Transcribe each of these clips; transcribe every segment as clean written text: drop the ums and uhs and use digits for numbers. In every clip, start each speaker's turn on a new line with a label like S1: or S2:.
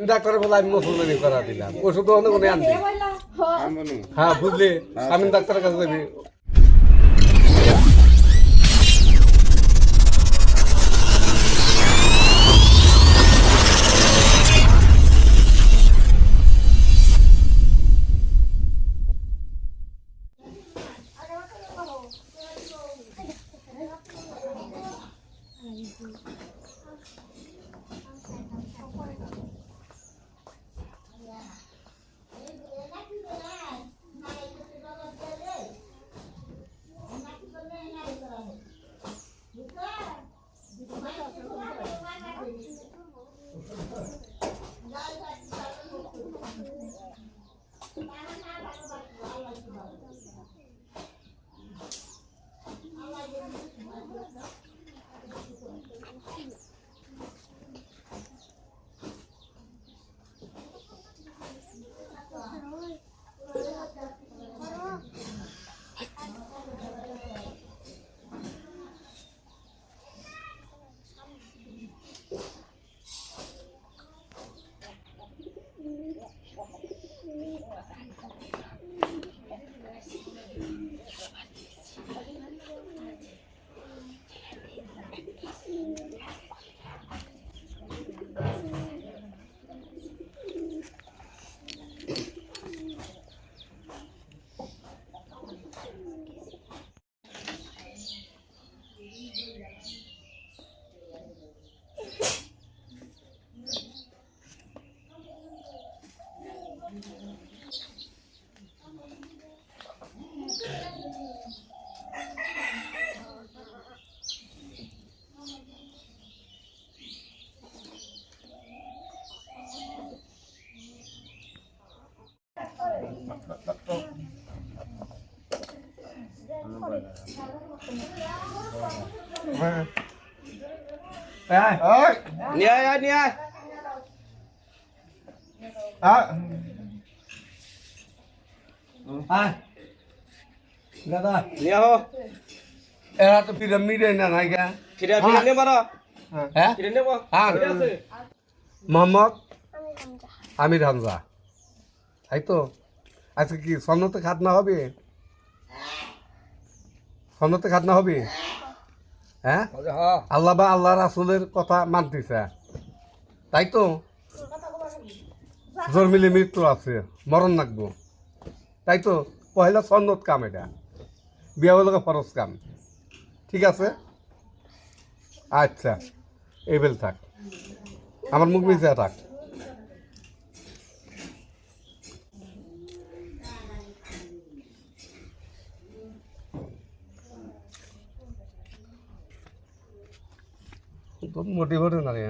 S1: Doctor বলে আমি মুসলমানি করা দিলাম ওষুধ অনেক অনেক আনবি হ্যাঁ বুঝলি আমি ডাক্তারের কাছে যাবি
S2: নিয়ে আয় নিয়ে আয়
S1: দাদা
S2: নিয়ে আহ
S1: এরা তো পিরামিড না নাই গা
S2: ফিরে ফিরে নে মারো
S1: হ্যাঁ
S2: ফিরে নেব
S1: হ্যাঁ
S2: আছে
S1: মোহাম্মদ আমির হামজা তাই তো আজকে কি সন্ন্যতে খাতনা হবে সন্ন্যতে খাতনা হবে হ্যাঁ আল্লাহ বা আল্লাহ রাসূলের কথা মানতেছে তাই তো জন্মিলে মৃত্যু আছে মরণ লাগবো তাই তো পয়লা সন্নত কাম এটা বিয়া হলো ফরজ কাম ঠিক আছে আচ্ছা এবেল থাক আমার মুখ মিশে থাক মোটি ভরে না রে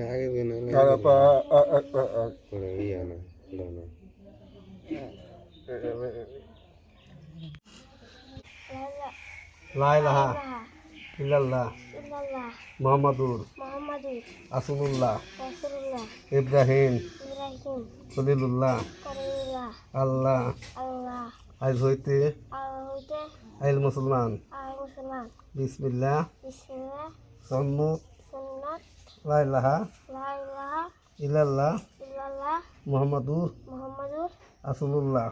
S2: আগে বেনা করে ইয়া না না
S1: লা ইলাহা ইল্লাল্লাহ মুহাম্মাদুর রাসূলুল্লাহ ইব্রাহিম খলিলুল্লাহ আল্লাহ আজ হইতে আইল মুসলমান বিসমিল্লাহ সন্নত লা ইলাহা ইল্লাল্লাহ মুহাম্মাদুর রাসূলুল্লাহ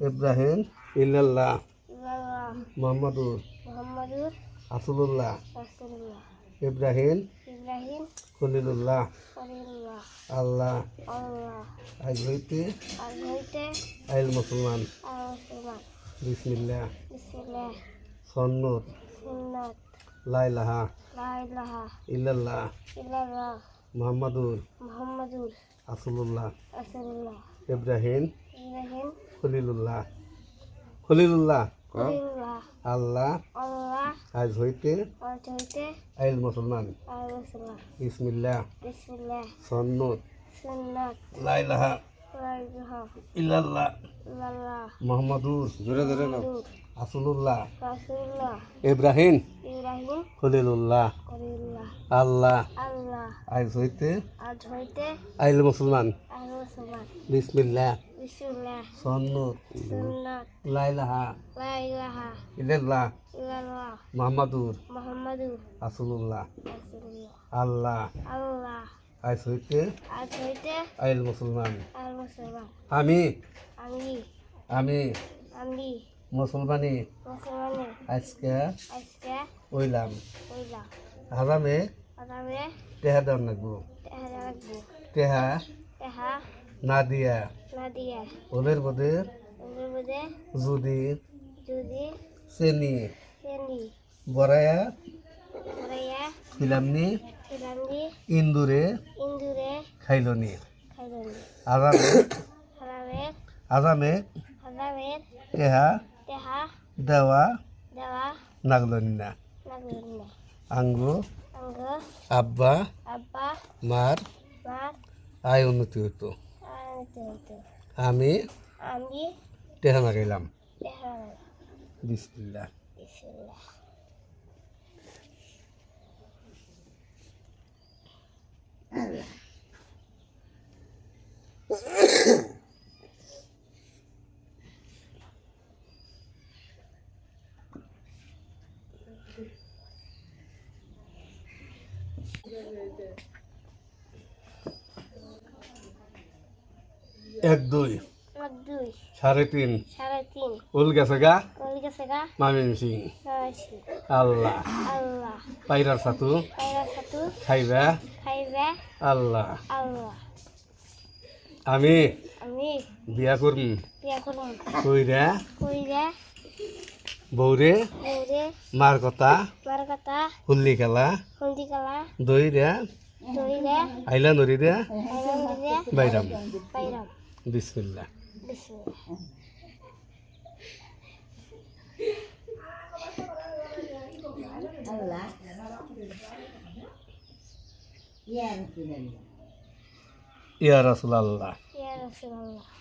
S1: ইব্রাহিম ইল্লাল্লাহ মুহাম্মাদুর রাসূলুল্লাহ ইব্রাহিম খলিলুল্লাহ আল্লাহ আজ হইতে আইল মুসলমান বিসমিল্লাহ
S3: বিসমিল্লাহ
S1: সন্নত
S3: সুন্নাত
S1: লা ইলাহা
S3: লা ইলাহা
S1: ইল্লাল্লাহ
S3: ইল্লাল্লাহ
S1: মুহাম্মাদুর
S3: মুহাম্মাদুর
S1: রাসূলুল্লাহ
S3: রাসূলুল্লাহ
S1: ইব্রাহিম
S3: ইব্রাহিম
S1: খলিলুল্লাহ খলিলুল্লাহ
S3: খলিলুল্লাহ
S1: আল্লাহ
S3: আল্লাহ
S1: আজ হইতে
S3: অজয়তে
S1: আইল মুসলমান
S3: আল্লাহ
S1: বিসমিল্লাহ
S3: বিসমিল্লাহ
S1: সন্নত
S3: সুন্নাত
S1: লা ইলাহা
S3: লা ইলাহা
S1: ইল্লাল্লাহ
S3: ইল্লাল্লাহ
S1: মুহাম্মাদুর
S2: জোরে জোরে নাও
S1: রাসূলুল্লাহ
S3: রাসূলুল্লাহ
S1: ইব্রাহিম
S3: ইব্রাহিম
S1: খলিলুল্লাহ
S3: খলিলুল্লাহ
S1: আল্লাহ
S3: আল্লাহ
S1: আজ হইতে
S3: আজ হইতে
S1: আইল মুসলমান
S3: আল্লাহ
S1: বিসমিল্লাহ
S3: বিসমিল্লাহ
S1: সন্নত
S3: সুন্নাত
S1: লা ইলাহা
S3: লা ইলাহা
S1: ইল্লাল্লাহ
S3: ইল্লাল্লাহ
S1: মুহাম্মাদুর
S3: মুহাম্মাদুর
S1: রাসূলুল্লাহ
S3: রাসূলুল্লাহ
S1: আল্লাহ
S3: আল্লাহ
S1: আজ হইতে
S3: আজ হইতে
S1: আইল মুসলমান
S3: আল্লাহ
S1: আমি
S3: আমি
S1: আমি
S3: আমি
S1: মুসলমানি
S3: মুসলমানে
S1: আজকে
S3: আজকে
S1: ওইলাম
S3: কইলাম
S1: আরামে
S3: আদামে
S1: টেহা দেওয়ার লাগবো
S3: তেহা রাখবো
S1: টেহা
S3: তেহা
S1: না দিয়া
S3: না দিয়ে
S1: ওদের বোধে
S3: ওদের মধ্যে
S1: যদি
S3: যদি
S1: চেনি
S3: চেনি
S1: বড়াইয়া
S3: ভরাইয়া
S1: খিলামনি
S3: খিলান্দি
S1: ইন্দুরে
S3: ইন্দুরে
S1: খাইলনি
S3: খাইলাম
S1: আরামে
S3: হারামে
S1: আরামে
S3: হারামের
S1: টেহা
S3: তেহা
S1: দেওয়া
S3: দেওয়া
S1: নাগলনি না
S3: লাগলেন না
S1: আঙ্গু
S3: অঙ্গ
S1: আব্বা
S3: আব্বা
S1: মার
S3: মার
S1: আয় উন্নতি হতো
S3: আনতে হতো
S1: আমি
S3: আমি
S1: টেহা লাগাইলাম
S3: তেহা
S1: বিসমিল্লাহ
S3: বিসমিল্লাহ
S1: এক দুই
S3: দুই
S1: সাড়ে তিন
S3: সাড়ে তিন
S1: উল গেছে গা
S3: কল গেছে গা
S1: মামিন সিং
S3: নয়শি
S1: আল্লাহ
S3: আল্লাহ
S1: পাইরার সাথু
S3: পায়রা সাতু
S1: খাইবা
S3: খাইবে
S1: আল্লাহ
S3: আল্লাহ
S1: আমি
S3: আমি
S1: বিয়া করম
S3: বিয়া করুন
S1: কইরা
S3: কইরে
S1: বৌরে
S3: বৌরে
S1: মার কথা
S3: মার কথা
S1: হুল্লি খেলা
S3: হলদি কালা
S1: দইরা
S3: দইরে
S1: আইলা নরি দে
S3: আইলাম দিলে
S1: বাইরাম
S3: পাইরাম
S1: বিসমিল্লাহ
S3: বিসমিল্লাহ
S1: ইয়া রাসূলুল্লাহ
S3: ইয়া রাসূলুল্লাহ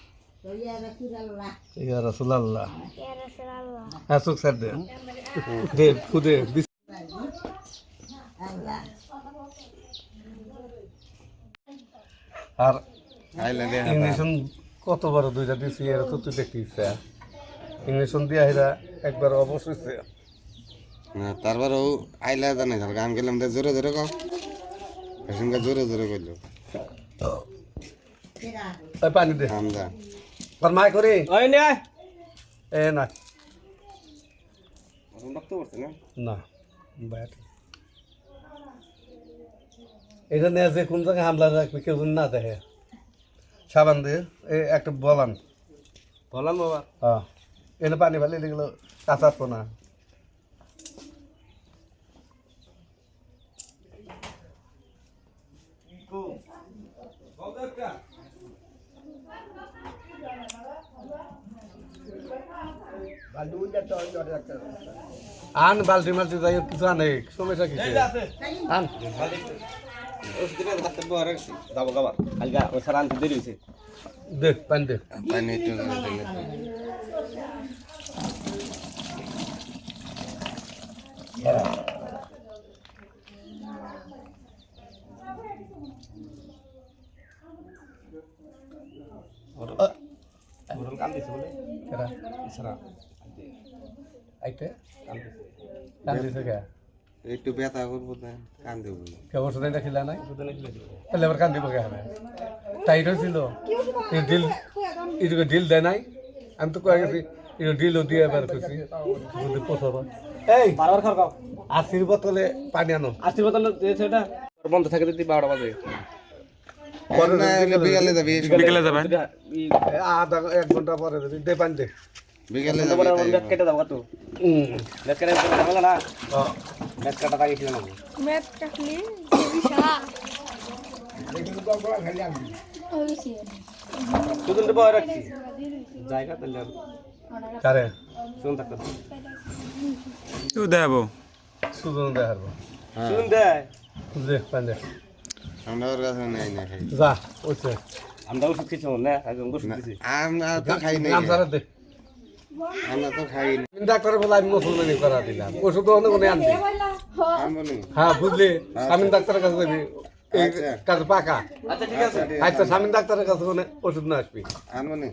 S1: ইয়া রাসূলুল্লাহ
S3: ইয়া রাসূলুল্লাহ
S1: আসুক স্যার দে দে খুদে আর
S2: আইলা দে
S1: ইংলিশন কত বড় দুইটা দিছি এর তো তুই দেখতে ইচ্ছা ইংলিশন দিয়া হেরা একবার অবশ্যই
S2: তারপর ও আইলা জানে গান গেলাম দে জোরে জোরে কও এসঙ্গে জোরে জোরে কইলো
S1: ওই পানি দে
S2: হামদা
S1: আর মাই করি
S2: ওই নে
S1: এ না
S2: রক্ত পড়ছে না
S1: না ব্যাট এখানে যে কোন জায়গায় হামলা রাখবে কেউ যেন না দেখে সাবান দিয়ে একটা বলান
S2: বললাম বাবা
S1: হ্যাঁ এনে পানি ফেলে এগুলো কাঁচা আসবো না আন বালতি মালতি যাই কিছু আনে সমস্যা কিছু আন
S2: দাবো গাবার হালকা ওই সারা আনতে দেরি হয়েছে
S1: দে পানি দে
S2: পানি একটু কাম দিছে বলে
S1: কেরা
S2: সারা
S1: আইতে কান দিছে কে
S2: একটু ব্যথা করবো না কান দেবো
S1: কে বসে দেয় দেখিলা নাই তাহলে আবার কান দিব কে হবে টাইট হয়েছিল ডিল এদিকে ডিল দেয় নাই আমি তো কয়ে গেছি এটা ডিলও দিয়ে এবার খুশি যদি পোষাবো এই
S2: বারবার খাও
S1: আশির বোতলে পানি আনো
S2: আশি বোতল সেটা বন্ধ থাকে দিদি 12টা বাজে বিকালে যাবি
S1: আধা 1 ঘন্টা পরে দেবি দে পানি দে
S2: বিকেলে
S4: তারপরে
S2: যাবি
S4: ব্যাগ কেটে দাও কত ব্যাগ কেটে ঝামেলা না ব্যাগ কাটা লাগিয়েছিলাম আমি
S3: ম্যাথ কাটলি বিশাল
S4: সুদন তো বয় রাখছি জায়গা তাহলে আর
S1: কারে
S4: সুদন থাকতো
S5: তুই দেবো
S1: সুজন দেখাবো
S4: সুদন দেয়
S1: দে পাঞ্জে
S2: আমরা ওর কাছে নেই না খাই
S1: যা ওছে
S4: আমরা ওষুধ খেয়েছি না একদম ওষুধ দিছি
S2: আমরা তো খাই নাই
S1: নাম সারা দে
S2: আমরা তো খাই না
S1: ডাক্তার বলে আমি মুসলমানি করা দিলাম ওষুধ অনেক অনেক আনবি
S2: আনবো নি
S1: হ্যাঁ বুঝলি স্বামীন ডাক্তারের কাছে যাবি এই
S2: আচ্ছা।
S1: কাছে পাকা
S4: আচ্ছা ঠিক আছে
S1: আচ্ছা স্বামীন ডাক্তারের কাছে ওষুধ না আসবি
S2: আনবো নি